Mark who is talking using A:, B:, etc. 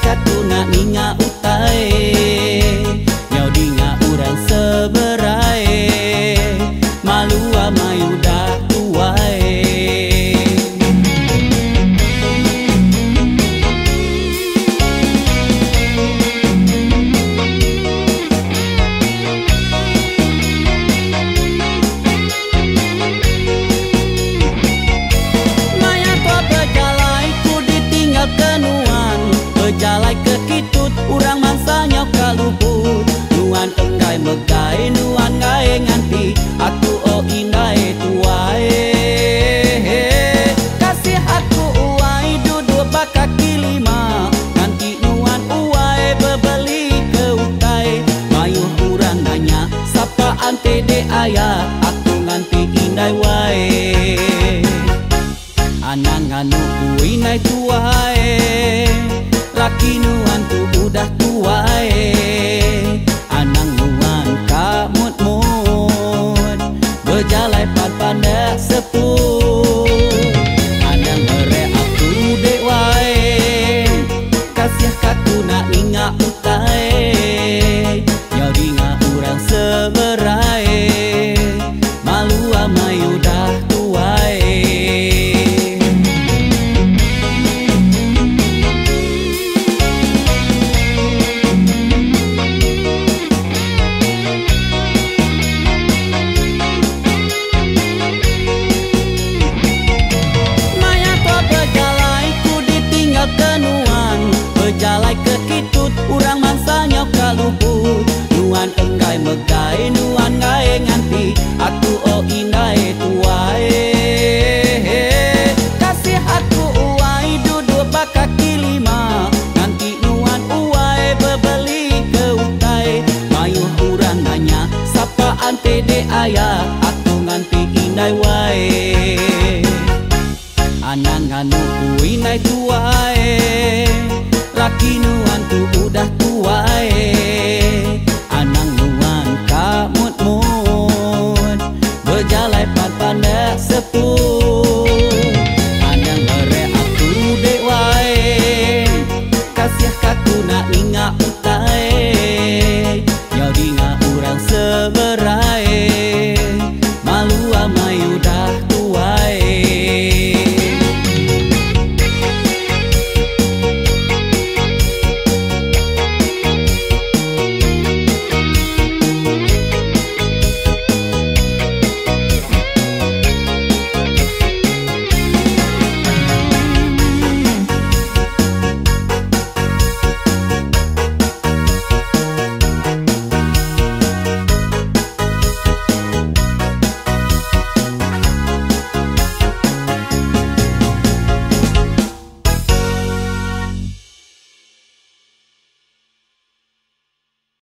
A: katuna ninga utai nyau dinga urang seberai malua mayuda tuai. Berjalai ke kitut, urang mangsanya kaluput. Nuan enggai megai, nuan ngai nganti, aku oh indai tuai. Kasih aku uai, duduk bakaki lima. Nanti nuan uai, berbeli ke utai. Mayuh urang nanya, sapa ante de ayah, aku nganti indai wai. Anang anu uinai tuai, laki nuan tu udah tuai. Anang nuan kamut-mut, berjalai pan-pandai sepuh. Anang mere aku dewai, kasih katu nak ingat utai. Nyau dinga urang seberai, malu amai udah tuai. Berjalai ke kitut, urang mangsanya kaluput. Nuan enggai megai, nuan ngai nganti, aku oh indai tuai. Kasih aku uai, duduk bakaki lima. Nanti nuan uai, berbeli ke utai. Mayuh urang nanya, sapa ante de ayah, aku nganti indai wai. Anang anu uinai tuai,